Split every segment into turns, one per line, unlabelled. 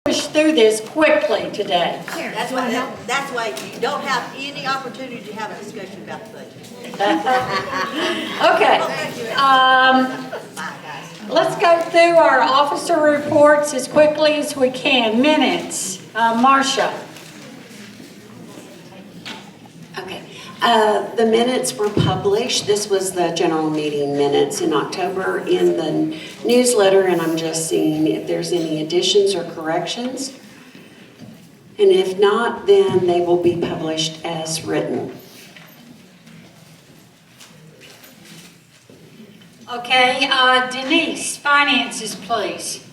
push through this quickly today.
That's why you don't have any opportunity to have a discussion about the budget.
Okay,
Bye, guys.
let's go through our officer reports as quickly as we can. Minutes, Marcia.
Okay, the minutes were published. This was the general meeting minutes in October in the newsletter, and I'm just seeing if there's any additions or corrections. And if not, then they will be published as written.
Okay, Denise, finances, please.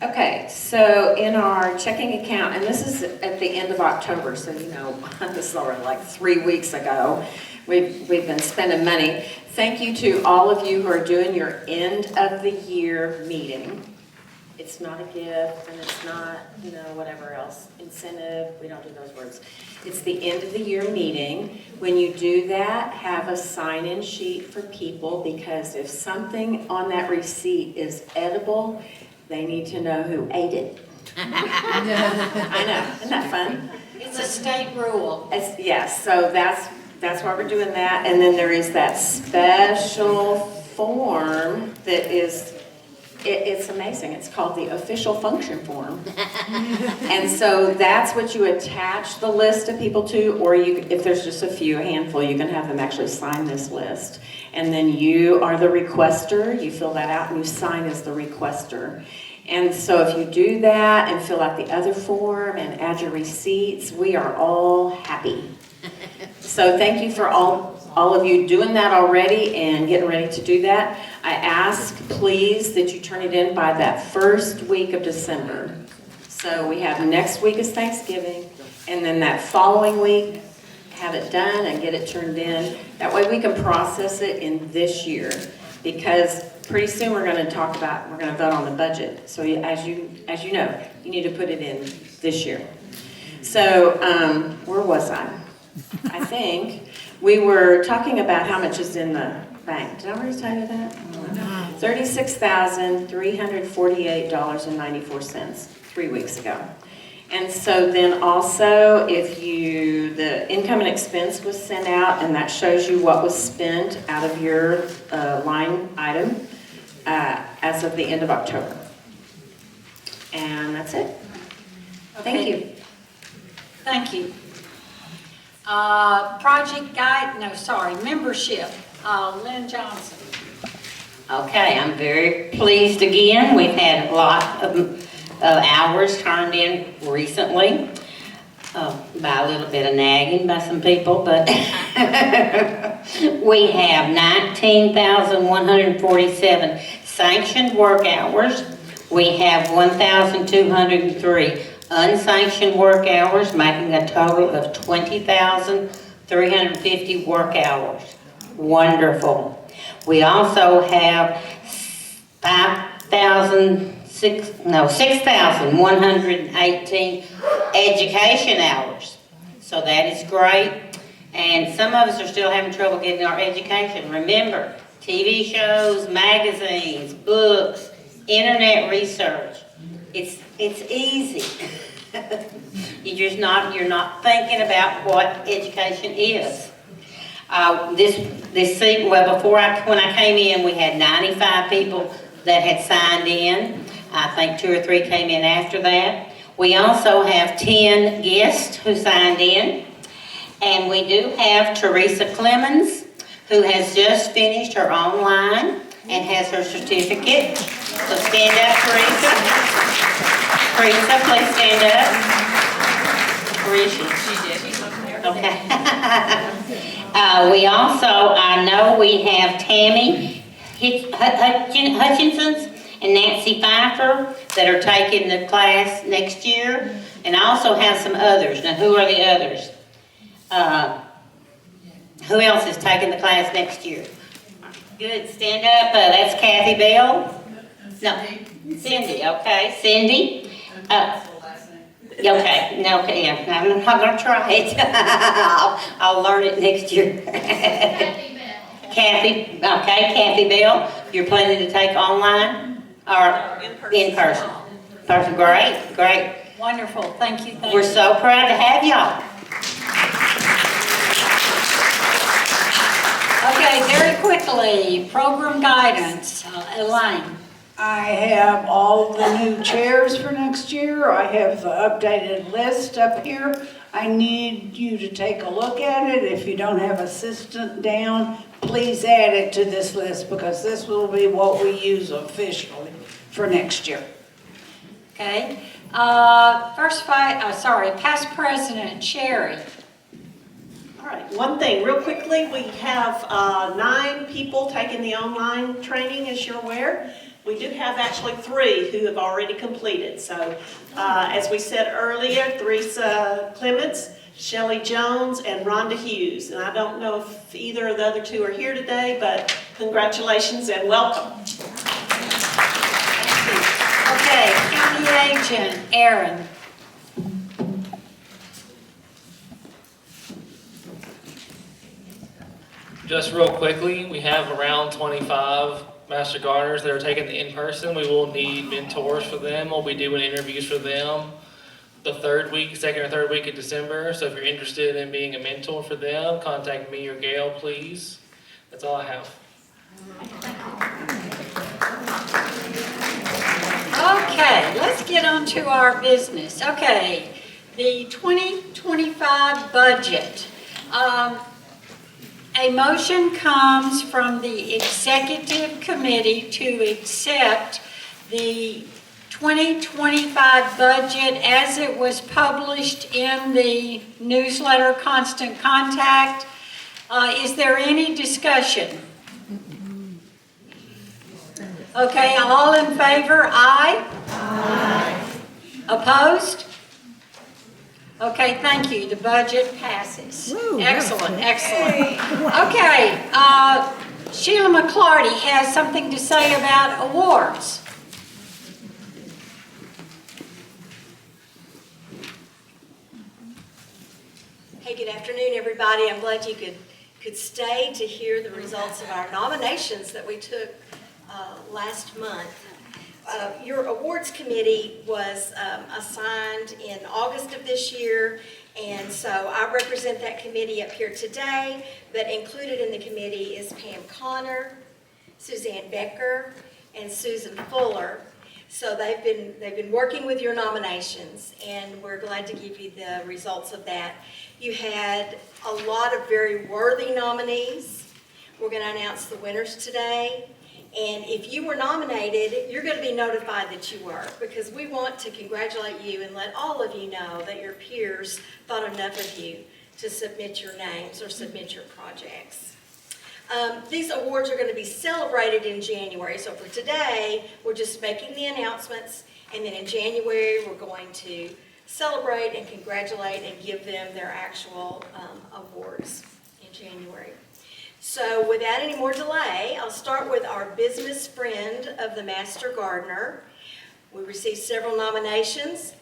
Okay, so in our checking account, and this is at the end of October, so you know, this is already like 3 weeks ago. We've been spending money. Thank you to all of you who are doing your end of the year meeting. It's not a gift and it's not, you know, whatever else, incentive, we don't do those words. It's the end of the year meeting. When you do that, have a sign-in sheet for people, because if something on that receipt is edible, they need to know who ate it. I know, isn't that fun?
It's a state rule.
Yes, so that's why we're doing that. And then there is that special form that is, it's amazing. It's called the official function form. And so that's what you attach the list of people to, or you, if there's just a handful, you can have them actually sign this list. And then you are the requester, you fill that out and you sign as the requester. And so if you do that and fill out the other form and add your receipts, we are all happy. So thank you for all of you doing that already and getting ready to do that. I ask, please, that you turn it in by that first week of December. So we have next week is Thanksgiving, and then that following week, have it done and get it turned in. That way we can process it in this year, because pretty soon we're going to vote on the budget. So as you know, you need to put it in this year. So where was I? I think we were talking about how much is in the bank. Did I already tell you that? $36,348.94 3 weeks ago. And so then also, if the income and expense was sent out, and that shows you what was spent out of your line item as of the end of October. And that's it. Thank you.
Thank you. Membership, Lynn Johnson.
Okay, I'm very pleased again. We've had a lot of hours turned in recently, by a little bit of nagging by some people, but we have 19,147 sanctioned work hours. We have 1,203 unsanctioned work hours, making a total of 20,350 work hours. Wonderful. We also have 6,118 education hours. So that is great. And some of us are still having trouble getting our education. Remember, TV shows, magazines, books, internet research. It's easy. You're not thinking about what education is. When I came in, we had 95 people that had signed in. I think 2 or 3 came in after that. We also have 10 guests who signed in. And we do have Teresa Clemens, who has just finished her online and has her certificate. So stand up, Teresa. Teresa, please stand up. Where is she? She did. Okay. We also, I know we have Tammy Hutchinson's and Nancy Pfeiffer that are taking the class next year. And I also have some others. Now, who are the others? Who else is taking the class next year? Good, stand up. That's Kathy Bell. No, Cindy, okay. Cindy. Okay, no, okay, yeah, I'm not gonna try it. I'll learn it next year. Kathy Bell, you're planning to take online or in person? Person, great, great.
Wonderful, thank you, thank
We're
you.
so proud to have y'all.
Okay, very quickly, program guidance, Elaine.
I have all the new chairs for next year. I have the updated list up here. I need you to take a look at it. If you don't have assistant down, please add it to this list because this will be what we use officially for next year.
Okay, past president, Sherry.
All right, one thing, real quickly, we have 9 people taking the online training, as you're aware. We do have actually 3 who have already completed. So, as we said earlier, Theresa Clements, Shelley Jones, and Rhonda Hughes. And I don't know if either of the other 2 are here today, but congratulations and welcome.
Okay, county agent, Aaron.
Just real quickly, we have around 25 Master Gardeners that are taking the in-person. We will need mentors for them. We'll be doing interviews for them the second or third week of December. So if you're interested in being a mentor for them, contact me or Gail, please. That's all I have.
Okay, let's get on to our business. Okay, the 2025 budget. A motion comes from the executive committee to accept the 2025 budget as it was published in the newsletter Constant Contact. Is there any discussion? Okay, all in favor, aye? Aye. Opposed? Okay, thank you, the budget passes. Excellent, excellent. Okay, Sheila McClarty has something to say about awards.
Hey, good afternoon, everybody. I'm glad you could stay to hear the results of our nominations that we took last month. Your awards committee was assigned in August of this year, and so I represent that committee up here today, but included in the committee is Pam Connor, Suzanne Becker, and Susan Fuller. So they've been working with your nominations, and we're glad to give you the results of that. You had a lot of very worthy nominees. We're going to announce the winners today. And if you were nominated, you're going to be notified that you were, because we want to congratulate you and let all of you know that your peers thought enough of you to submit your names or submit your projects. These awards are going to be celebrated in January. So for today, we're just making the announcements, and then in January, we're going to celebrate and congratulate and give them their actual awards in January. So without any more delay, I'll start with our business friend of the Master Gardener. We received several nominations.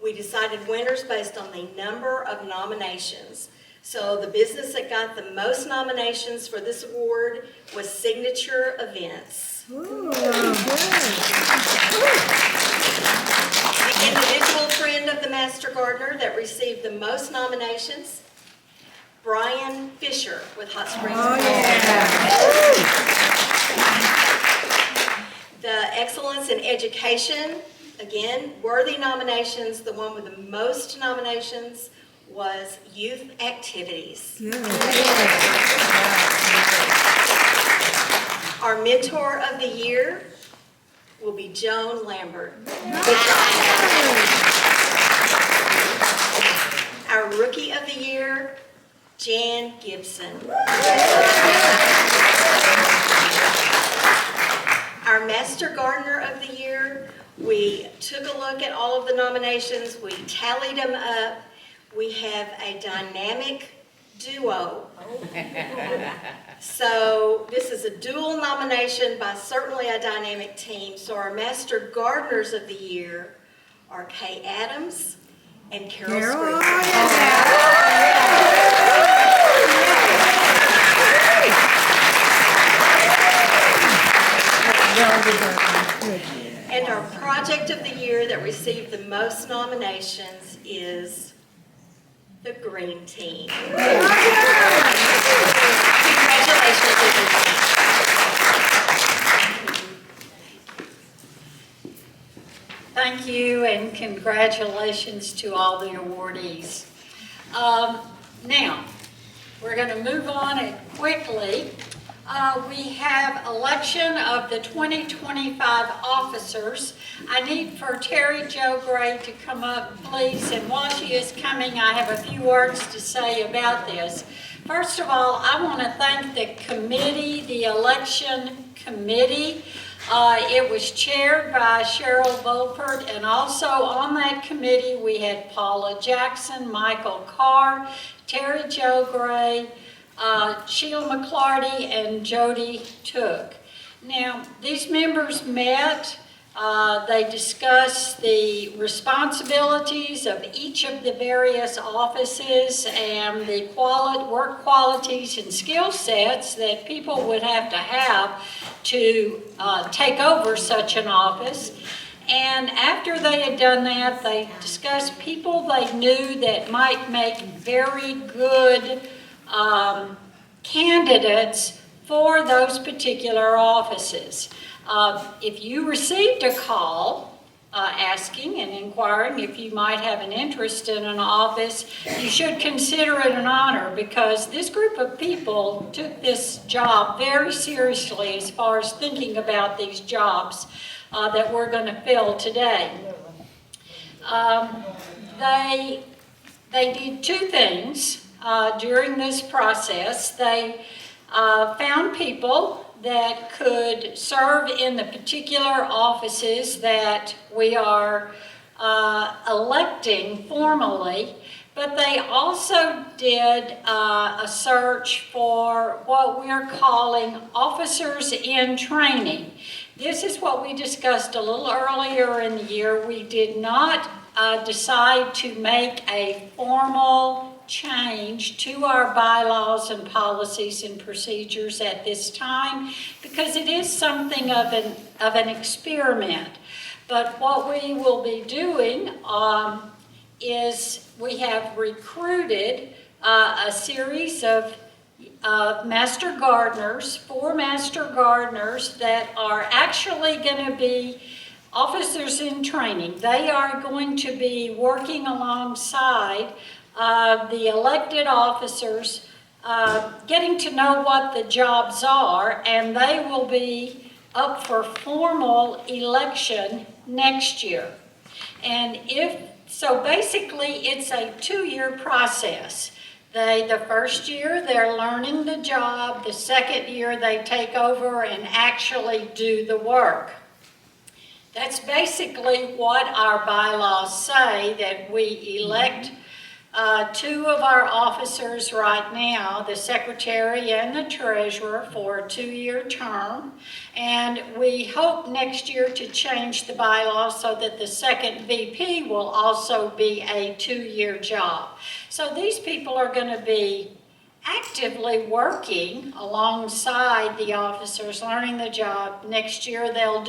We decided winners based on the number of nominations. So the business that got the most nominations for this award was Signature Events. The individual friend of the Master Gardener that received the most nominations, Brian Fisher with Hot Springs. The Excellence in Education, again, worthy nominations. The one with the most nominations was Youth Activities. Our Mentor of the Year will be Joan Lambert. Our Rookie of the Year, Jan Gibson. Our Master Gardener of the Year, we took a look at all of the nominations, we tallied them up. We have a dynamic duo. So this is a dual nomination by certainly a dynamic team. So our Master Gardeners of the Year are Kay Adams and Carol Scribner. And And our project of the year that received the most nominations is the Green Team. Congratulations, Green Team.
Thank you and congratulations to all the awardees. Now, we're going to move on and quickly. We have election of the 2025 officers. I need for Terry Jo Gray to come up, please. And while she is coming, I have a few words to say about this. First of all, I want to thank the committee, the election committee. It was chaired by Cheryl Volpert, and also on that committee we had Paula Jackson, Michael Carr, Terry Jo Gray, Sheila McClarty, and Jody Took. Now, these members met. They discussed the responsibilities of each of the various offices and the work qualities and skill sets that people would have to take over such an office. And after they had done that, they discussed people they knew that might make very good candidates for those particular offices. If you received a call asking and inquiring if you might have an interest in an office, you should consider it an honor, because this group of people took this job very seriously as far as thinking about these jobs that we're going to fill today. They did two things during this process. They found people that could serve in the particular offices that we are electing formally, but they also did a search for what we're calling officers in training. This is what we discussed a little earlier in the year. We did not decide to make a formal change to our bylaws and policies and procedures at this time, because it is something of an experiment. But what we will be doing is we have recruited a series of master gardeners, 4 master gardeners that are actually going to be officers in training. They are going to be working alongside the elected officers, getting to know what the jobs are, and they will be up for formal election next year. And so basically it's a 2-year process. The first year they're learning the job, the second year they take over and actually do the work. That's basically what our bylaws say, that we elect 2 of our officers right now, the secretary and the treasurer, for a 2-year term. And we hope next year to change the bylaws so that the second VP will also be a 2-year job. So these people are going to be actively working alongside the officers, learning the job. Next year we'll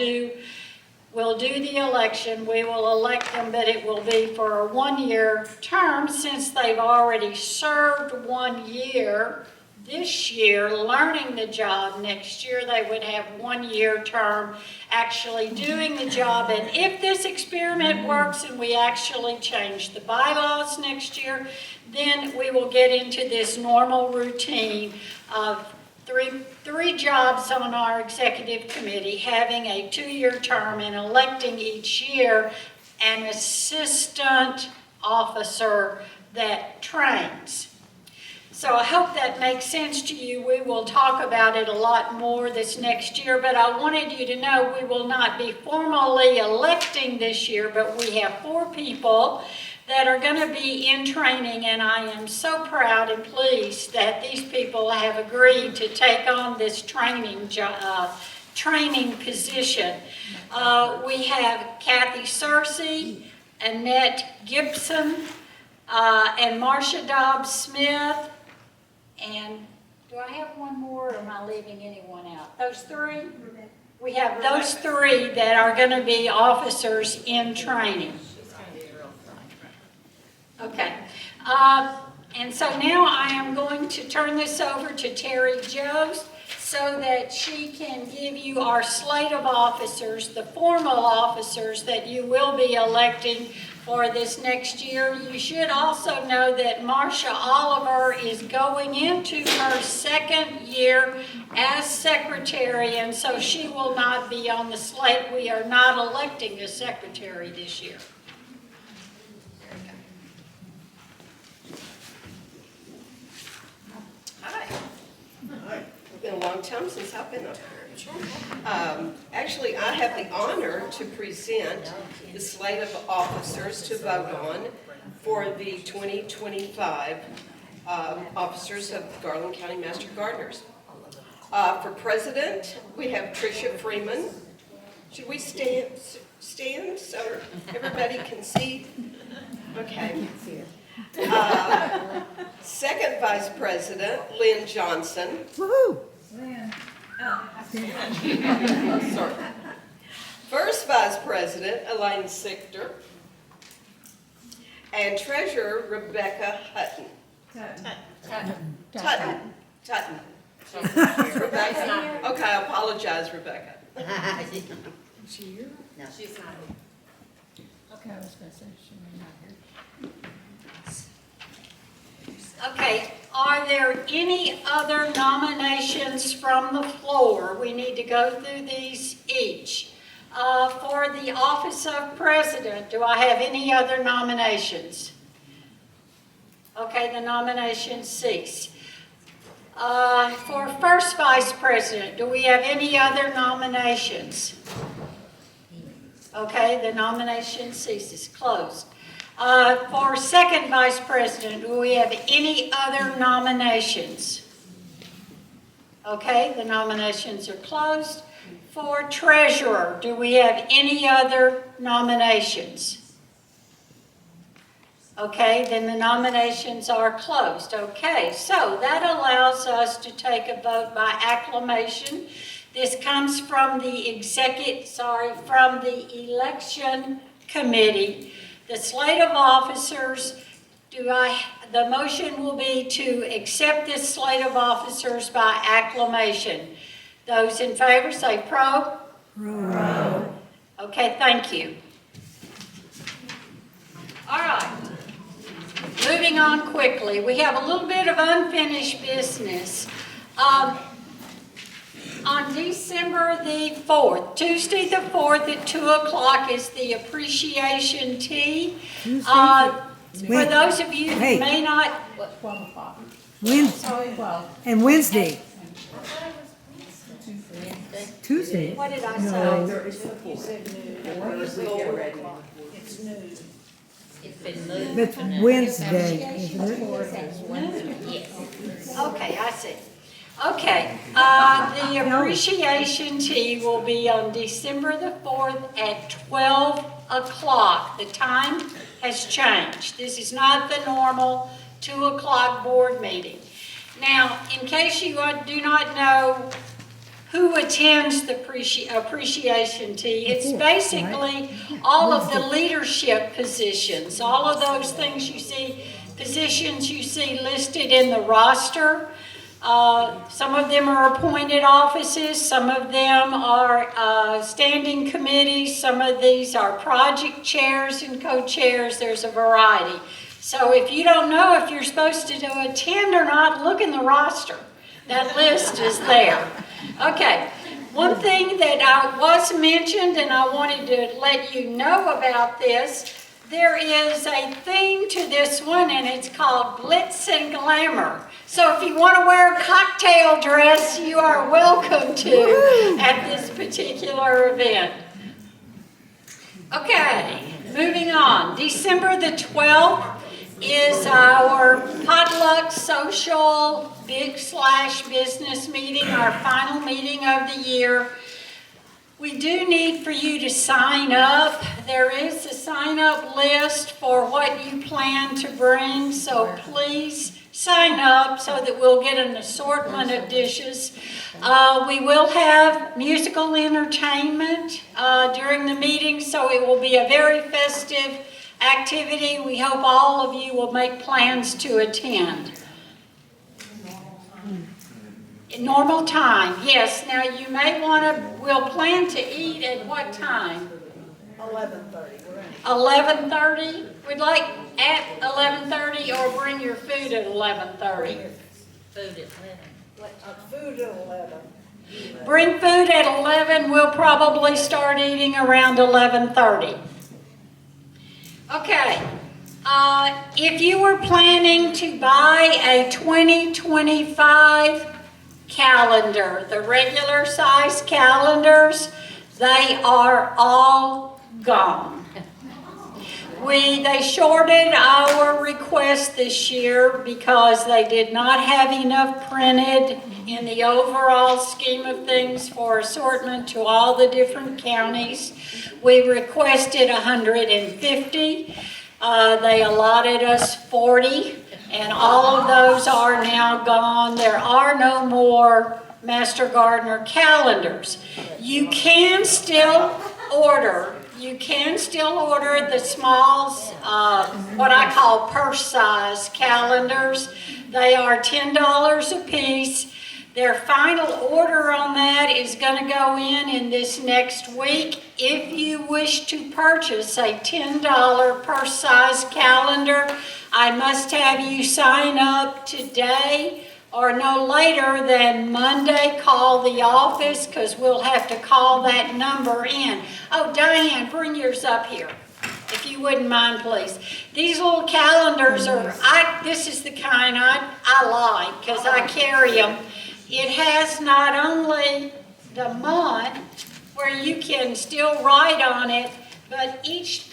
do the election, we will elect them, but it will be for a 1-year term, since they've already served 1 year this year learning the job. Next year they would have 1-year term actually doing the job. And if this experiment works and we actually change the bylaws next year, then we will get into this normal routine of three jobs on our executive committee, having a 2-year term and electing each year an assistant officer that trains. So I hope that makes sense to you. We will talk about it a lot more this next year, but I wanted you to know we will not be formally electing this year, but we have 4 people that are going to be in training, and I am so proud and pleased that these people have agreed to take on this training position. We have Kathy Searcy, Annette Gibson, and Marcia Dobbs-Smith, and do I have one more, or am I leaving anyone out? Those 3? We have those three that are going to be officers in training. Okay. And so now I am going to turn this over to Terry Jost so that she can give you our slate of officers, the formal officers that you will be electing for this next year. You should also know that Marcia Oliver is going into her second year as secretary, and so she will not be on the slate. We are not electing a secretary this year.
Hi. It's been a long time since I've been up here. Actually, I have the honor to present the slate of officers to vote on for the 2025 officers of Garland County Master Gardeners. For president, we have Tricia Freeman. Should we stand so everybody can see? Okay. Second Vice President, Lynn Johnson. Woohoo! Sorry. First Vice President, Elaine Sichter. And Treasurer, Rebecca Hutton. Tutton. Rebecca? Okay, I apologize, Rebecca.
She here? No. She's not.
Okay, I was gonna say, she may not hear.
Okay, are there any other nominations from the floor? We need to go through these each. For the office of president, do I have any other nominations? Okay, the nominations cease. For first vice president, do we have any other nominations? Okay, the nomination ceases, closed. For second vice president, do we have any other nominations? Okay, the nominations are closed. For treasurer, do we have any other nominations? Okay, then the nominations are closed. Okay, so that allows us to take a vote by acclamation. This comes from the from the election committee. The slate of officers, the motion will be to accept this slate of officers by acclamation. Those in favor say pro. Pro. Okay, thank you. All right. Moving on quickly, we have a little bit of unfinished business. On December the 4th, Tuesday the 4th at 2 o'clock is the appreciation tea. For those of you who may not...
12 o'clock.
Wednesday. And Wednesday. Tuesday.
What did I say?
That's Wednesday, isn't it?
Okay, I see. Okay, the appreciation tea will be on December the 4th at 12 o'clock. The time has changed. This is not the normal 2 o'clock board meeting. Now, in case you do not know who attends the appreciation tea, it's basically all of the leadership positions, all of those things you see, positions you see listed in the roster. Some of them are appointed offices, some of them are standing committees, some of these are project chairs and co-chairs. There's a variety. So if you don't know if you're supposed to attend or not, look in the roster. That list is there. Okay, one thing that was mentioned, and I wanted to let you know about this, there is a theme to this one, and it's called Glitz and Glamour. So if you want to wear a cocktail dress, you are welcome to at this particular event. Okay, moving on. December the 12th is our potluck social big/business meeting, our final meeting of the year. We do need for you to sign up. There is a sign-up list for what you plan to bring, so please sign up so that we'll get an assortment of dishes. We will have musical entertainment during the meeting, so it will be a very festive activity. We hope all of you will make plans to attend. Normal time, yes. Now, you may want to, we'll plan to eat at what time? 11:30. We'd like at 11:30, or bring your food at 11:30.
Food at 11.
Bring food at 11. We'll probably start eating around 11:30. Okay. If you were planning to buy a 2025 calendar, the regular size calendars, they are all gone. They shorted our request this year because they did not have enough printed in the overall scheme of things for assortment to all the different counties. We requested 150. They allotted us 40, and all of those are now gone. There are no more Master Gardener calendars. You can still order the smalls, what I call purse-size calendars. They are $10 a piece. Their final order on that is going to go in this next week. If you wish to purchase a $10 purse-size calendar, I must have you sign up today or no later than Monday. Call the office, because we'll have to call that number in. Oh, Diane, bring yours up here, if you wouldn't mind, please. These little calendars this is the kind I like, because I carry them. It has not only the month where you can still write on it, but each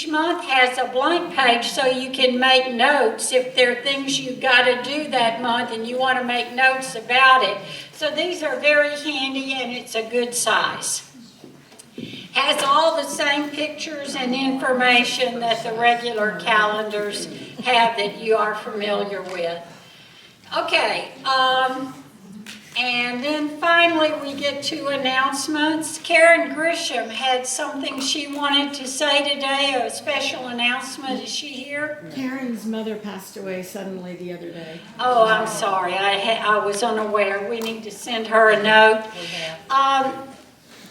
month has a blank page so you can make notes if there are things you've got to do that month and you want to make notes about it. So these are very handy, and it's a good size. Has all the same pictures and information that the regular calendars have that you are familiar with. Okay, and then finally we get to announcements. Karen Grisham had something she wanted to say today, a special announcement. Is she here?
Karen's mother passed away suddenly the other day.
Oh, I'm sorry, I was unaware. We need to send her a note.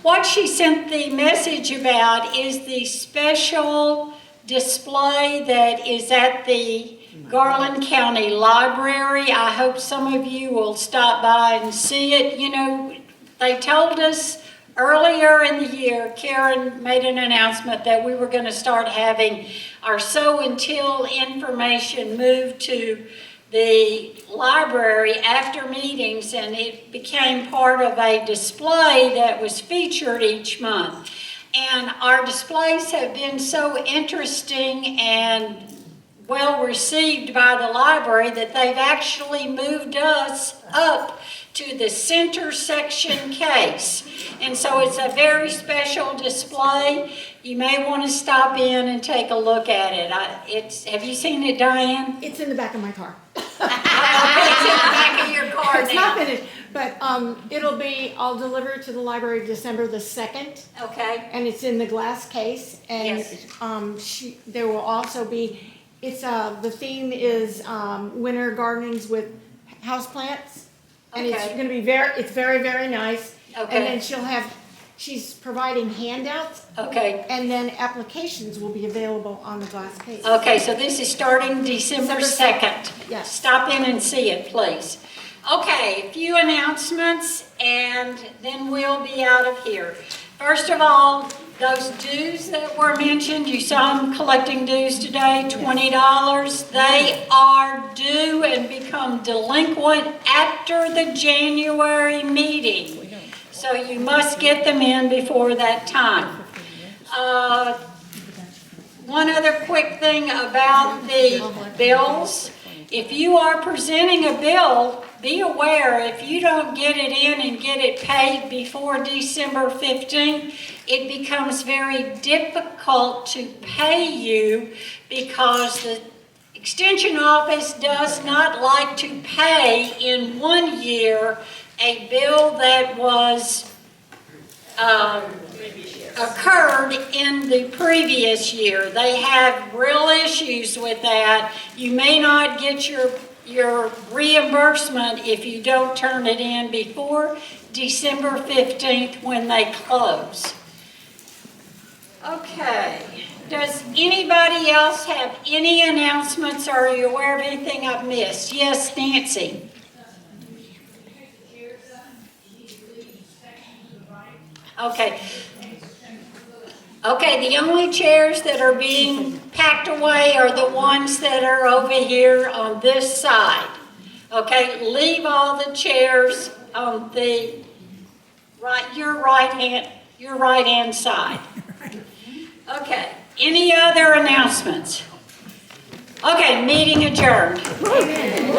What she sent the message about is the special display that is at the Garland County Library. I hope some of you will stop by and see it. You know, they told us earlier in the year, Karen made an announcement that we were going to start having our Sow Until information moved to the library after meetings, and it became part of a display that was featured each month. And our displays have been so interesting and well received by the library that they've actually moved us up to the center section case. And so it's a very special display. You may want to stop in and take a look at it. Have you seen it, Diane?
It's in the back of my car.
It's in the back of your car
It's
now.
not finished, but I'll deliver it to the library December the 2nd,
Okay.
and it's in the glass case. And
Yes.
there will also be, the theme is winter gardenings with houseplants. And it's
Okay.
gonna be very, very nice.
Okay.
And then she's providing handouts,
Okay.
and then applications will be available on the glass case.
Okay, so this is starting December 2nd.
Yes.
Stop in and see it, please. Okay, a few announcements, and then we'll be out of here. First of all, those dues that were mentioned, you saw them collecting dues today, $20. They are due and become delinquent after the January meeting. So you must get them in before that time. One other quick thing about the bills. If you are presenting a bill, be aware if you don't get it in and get it paid before December 15th, it becomes very difficult to pay you because the Extension Office does not like to pay in 1 year a bill that was occurred in the previous year. They have real issues with that. You may not get your reimbursement if you don't turn it in before December 15th when they close. Okay, does anybody else have any announcements, or are you aware of anything I've missed? Yes, Nancy? Okay. Okay, the only chairs that are being packed away are the ones that are over here on this side. Okay, leave all the chairs on the your right hand side. Okay, any other announcements? Okay, meeting adjourned.
Amen.